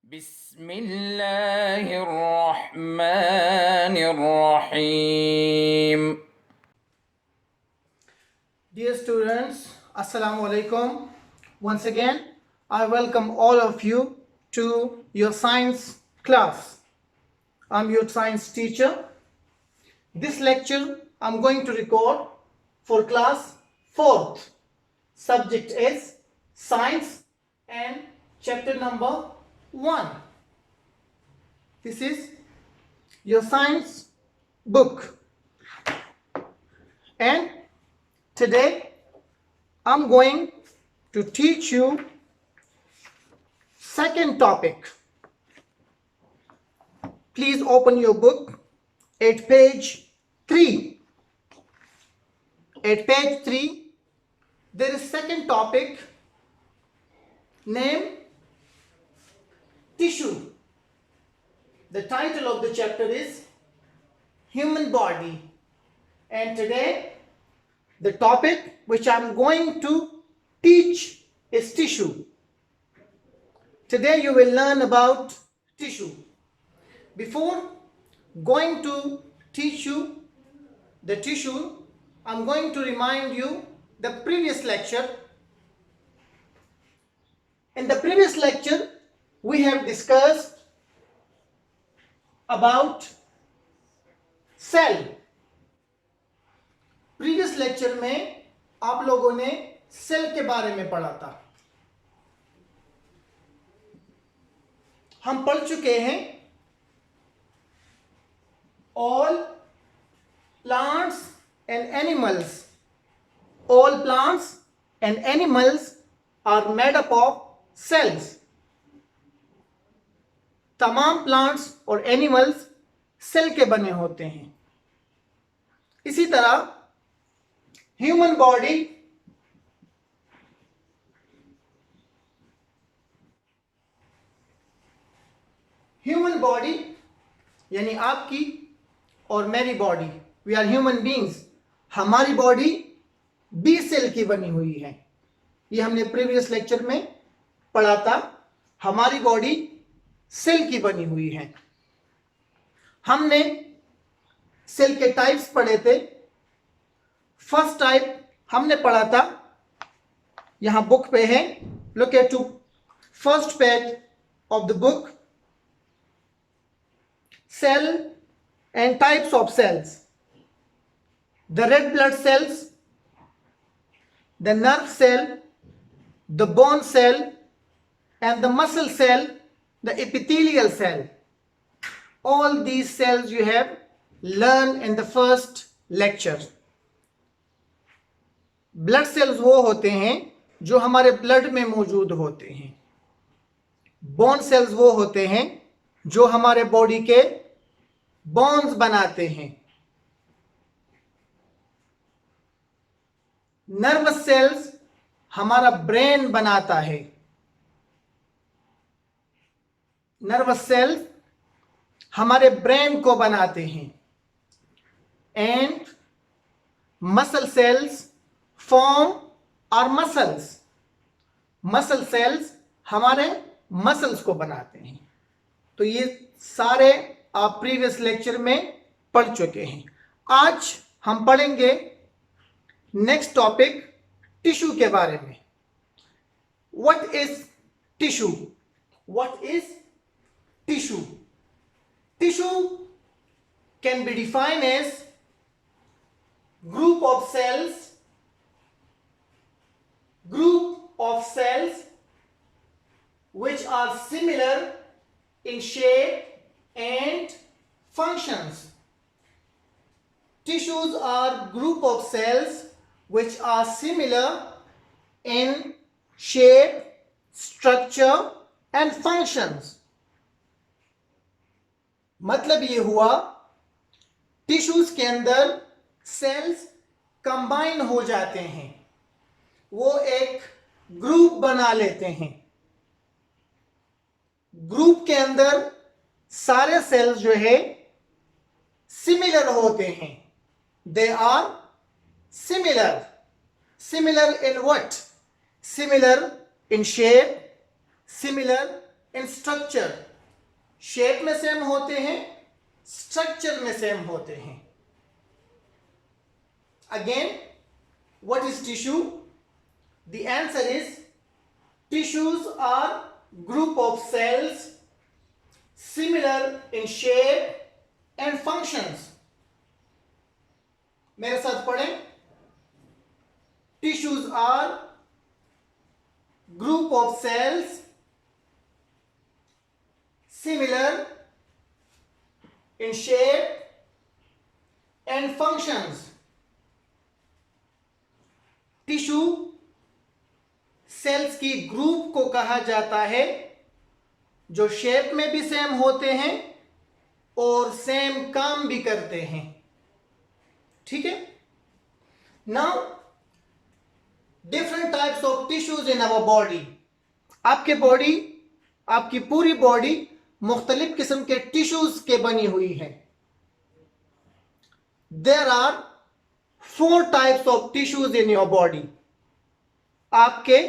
بسم الله الرحمن الرحيم. Dear students, Assalamu alaikum. Once again, I welcome all of you to your science class. I'm your science teacher. This lecture I'm going to record for class 4th. Subject is science and chapter number 1. This is your science book. And today I'm going to teach you second topic. Please open your book at page 3. At page 3, there is second topic named tissue. The title of the chapter is human body. And today, the topic which I'm going to teach is tissue. Today you will learn about tissue. Before going to teach you the tissue, I'm going to remind you the previous lecture. In the previous lecture, we have discussed about cell. Previous lecture में आप लोगों ने cell के बारे में पढ़ा था. हम पढ़ चुके हैं all plants and animals. All plants and animals are made up of cells. तमाम प्लांट्स और एनिमल्स सेल के बने होते हैं. इसी तरह ह्यूमन बॉडी यानी आपकी और मेरी body, we are human beings. हमारी बॉडी 20 सेल की बनी हुई है. ये हमने प्रीवियस लेक्चर में पढ़ा था. हमारी बॉडी सेल की बनी हुई है. हमने सेल के टाइप्स पढ़े थे. फर्स्ट टाइप हमने पढ़ा था, यहां बुक पे है. Look at to first page of the book. Cell and types of cells. The red blood cells, the nerve cell, the bone cell and the muscle cell, the epithelial cell. All these cells you have learned in the first lecture. Blood cells वो होते हैं जो हमारे blood में मौजूद होते हैं. Bone cells वो होते हैं जो हमारे बॉडी के बोन्स बनाते हैं. नर्वस सेल्स हमारा ब्रेन बनाता है. नर्वस सेल्स हमारे ब्रेन को बनाते हैं. And muscle cells form our muscles. Muscle cells हमारे मसल्स को बनाते हैं. तो ये सारे आप प्रीवियस लेक्चर में पढ़ चुके हैं. आज हम पढ़ेंगे नेक्स्ट टॉपिक टिश्यू के बारे में. What is tissue? What is tissue? Tissue can be defined as group of cells which are similar in shape and functions. Tissues are group of cells which are similar in shape, structure and functions. मतलब ये हुआ tissues के अंदर sales combine हो जाते हैं. वो एक ग्रुप बना लेते हैं. ग्रुप के अंदर सारे सेल्स जो है सिमिलर होते हैं. They are similar. Similar in what? Similar in shape, similar in structure, shape में सेम होते हैं, स्ट्रक्चर में सेम होते हैं. Again, what is tissue? The answer is tissues are group of cells similar in shape and functions. मेरे साथ पढ़ें. Tissues are group of cells similar in shape and functions. Tissue cells की group को कहा जाता है जो शेप में भी सेम होते हैं और सेम काम भी करते हैं. ठीक है. Now different types of tissues in our body. आपकी पूरी बॉडी मुख्तलिफ किस्म के टिश्यूज के बनी हुई है. There are 4 types of tissues in your body. आपके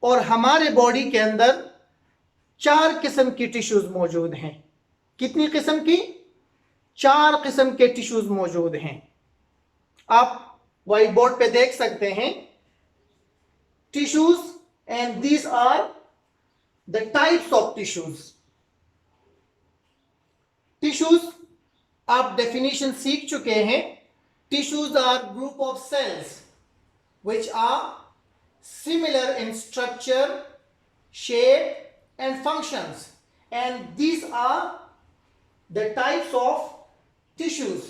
और हमारे बॉडी के अंदर 4 किस्म की टिश्यूज मौजूद हैं. कितनी किस्म की? 4 किस्म के टिश्यूज मौजूद हैं. आप व्हाइट बोर्ड पे देख सकते हैं tissues, and these are the types of tissues. Tissues आप डेफिनेशन सीख चुके हैं. Tissues are group of cells which are similar in structure, shape and functions, and these are the types of tissues.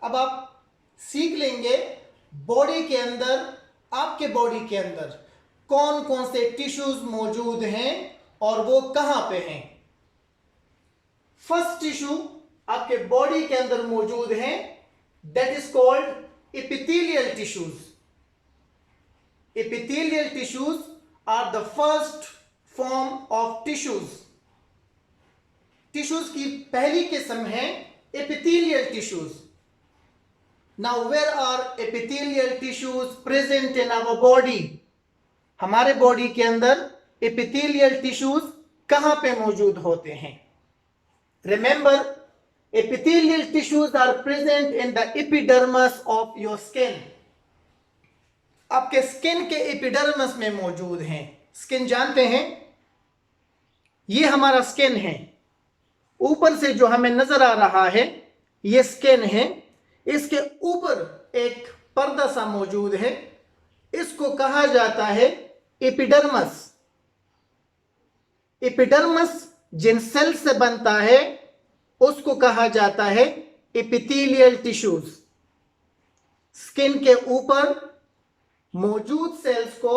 अब आप सीख लेंगे बॉडी के अंदर, आपके बॉडी के अंदर कौन कौन से टिश्यूज मौजूद हैं और वो कहां पे हैं. फर्स्ट टिश्यू आपके बॉडी के अंदर मौजूद है, that is called epithelial tissues. Epithelial tissues are the first form of tissues. Tissues की पहली किस्म है epithelial tissues. Now where are epithelial tissues present in our body? हमारे बॉडी के अंदर epithelial tissues कहां पे मौजूद होते हैं? Remember, epithelial tissues are present in the epidermis of your skin. आपके स्किन के एपिडर्मस में मौजूद हैं. स्किन जानते हैं, ये हमारा स्किन है. ऊपर से जो हमें नजर आ रहा है ये स्किन है. इसके ऊपर एक पर्दा सा मौजूद है, इसको कहा जाता है एपिडर्मस. एपिडर्मस जिन सेल से बनता है उसको कहा जाता है एपिथेलियल टिश्यूज. स्किन के ऊपर मौजूद सेल्स को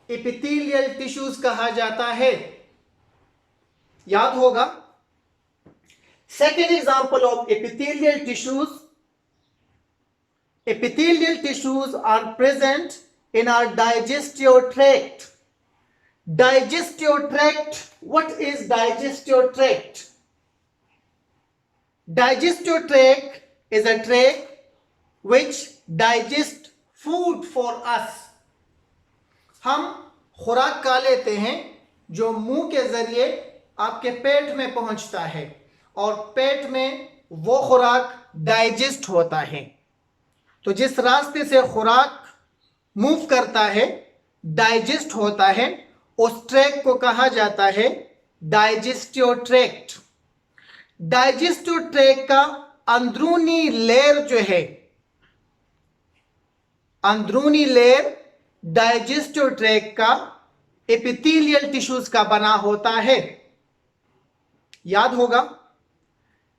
एपिथेलियल टिश्यूज कहा जाता है. याद होगा. Second example of epithelial tissues. Epithelial tissues are present in our digestive tract. Digestive tract, what is digestive tract? Digestive tract is a tract which digests food for us. हम खुराक खा लेते हैं जो मुंह के जरिए आपके पेट में पहुंचता है और पेट में वो खुराक डाइजेस्ट होता है. तो जिस रास्ते से खुराक मूव करता है, डाइजेस्ट होता है, उस ट्रैक्ट को कहा जाता है डाइजेस्टिव ट्रैक्ट. डाइजेस्टिव ट्रैक्ट का अंदरूनी लेयर जो है, अंदरूनी लेयर डाइजेस्टिव ट्रैक्ट का एपिथेलियल टिश्यूज का बना होता है. याद होगा,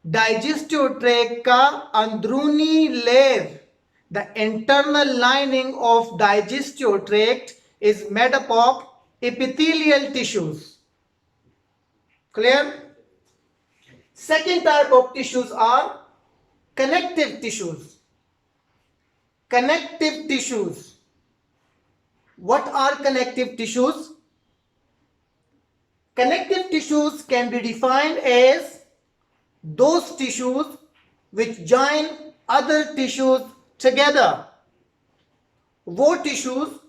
डाइजेस्टिव ट्रैक्ट का अंदरूनी layer, the internal lining of digestive tract is made up of epithelial tissues. Clear? Second type of tissues are connective tissues. Connective tissues. What are connective tissues? Connective tissues can be defined as those tissues which join other tissues together. वो tissues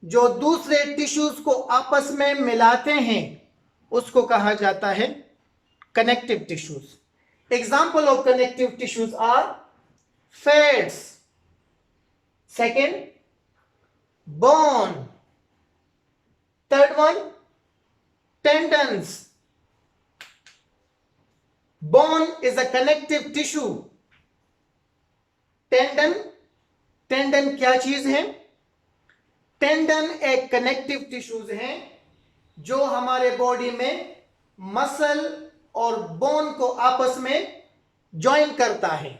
जो दूसरे tissues को आपस में मिलाते हैं उसको कहा जाता है connective tissues. Example of connective tissues are fats, second bone, third one tendons. Bone is a connective tissue. टेंडन क्या चीज है? टेंडन एक कनेक्टिव टिश्यूज है जो हमारे बॉडी में मसल और बोन को आपस में ज्वाइन करता है।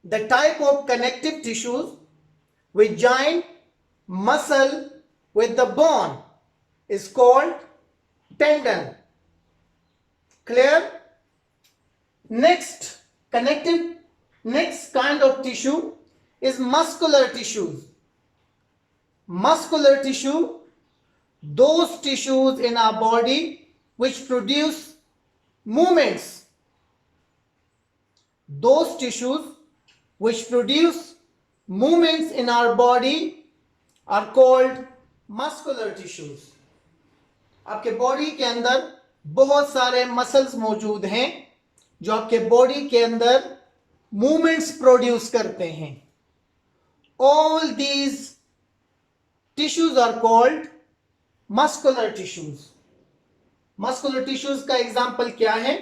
The type of connective tissues which join muscle with the bone is called tendon. Clear? Next kind of tissue is muscular tissues. Muscular tissue, those tissues in our body which produce movements. Those tissues which produce movements in our body are called muscular tissues. आपके body के अंदर बहुत सारे muscles मौजूद हैं जो आपके body के अंदर मूवमेंट्स प्रोड्यूस करते हैं। All these tissues are called muscular tissues. Muscular tissues का एग्जाम्पल क्या है?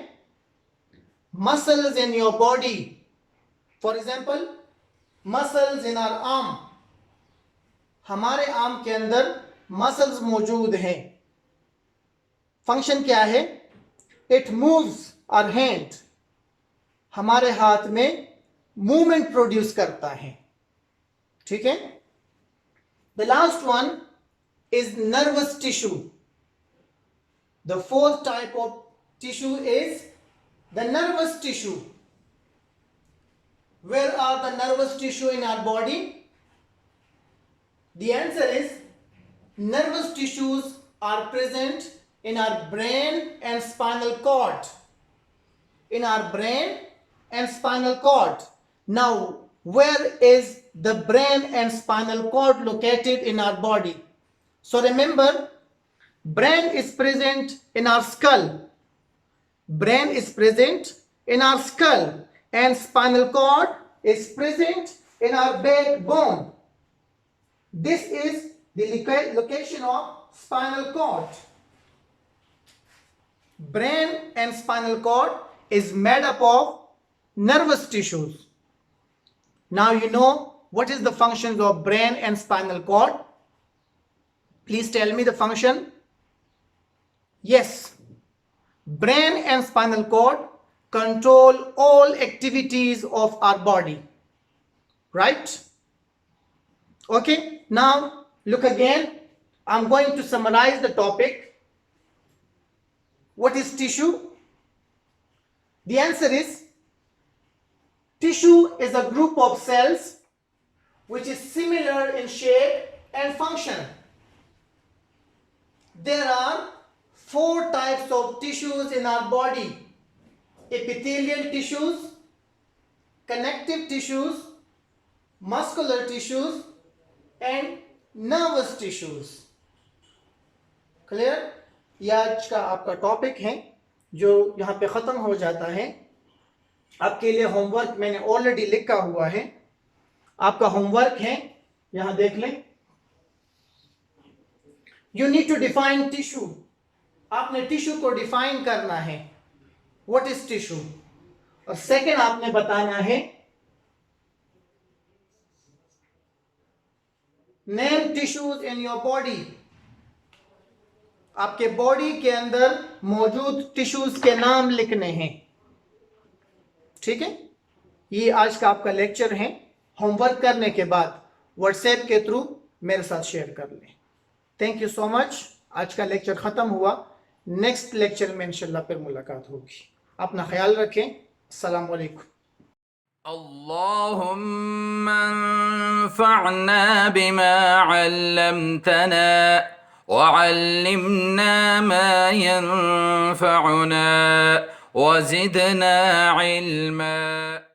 Muscles in your body. For example, muscles in our arm, हमारे आर्म के अंदर मसल्स मौजूद हैं। फंक्शन क्या है? इट मूव्स आवर हैंड, हमारे हाथ में मूवमेंट प्रोड्यूस करता है। ठीक है। The last one is nervous tissue. The fourth type of tissue is the nervous tissue. Where are the nervous tissue in our body? The answer is nervous tissues are present in our brain and spinal cord. In our brain and spinal cord. Now, where is the brain and spinal cord located in our body? So remember, brain is present in our skull. Brain is present in our skull. And spinal cord is present in our backbone. This is the location of spinal cord. Brain and spinal cord is made up of nervous tissues. Now you know what is the functions of brain and spinal cord. Please tell me the function. Yes, brain and spinal cord control all activities of our body, right? Okay, now look again. I'm going to summarize the topic. What is tissue? The answer is tissue is a group of cells which is similar in shape and function. There are 4 types of tissues in our body: epithelial tissues, connective tissues, muscular tissues, and nervous tissues. Clear? यह आज का आपका topic है जो यहाँ पे ख़त्म हो जाता है। आपके लिए होमवर्क मैंने ऑलरेडी लिखा हुआ है। आपका होमवर्क है, यहाँ देख लें। You need to define tissue. आपने टिश्यू को डिफाइन करना है। What is tissue? और सेकेंड आपने बताना है name tissues in your body. आपके बॉडी के अंदर मौजूद टिश्यूज के नाम लिखने हैं। ठीक है, ये आज का आपका लेक्चर है। होमवर्क करने के बाद व्हाट्सएप के थ्रू मेरे साथ शेयर कर लें। Thank you so much. आज का लेक्चर खत्म हुआ। नेक्स्ट लेक्चर में इंशाल्लाह फिर मुलाकात होगी। अपना ख्याल रखें। अस्सलाम वालेकुम। اللهم انفعنا بما علمتنا وعلمنا ما ينفعنا وزدنا علما.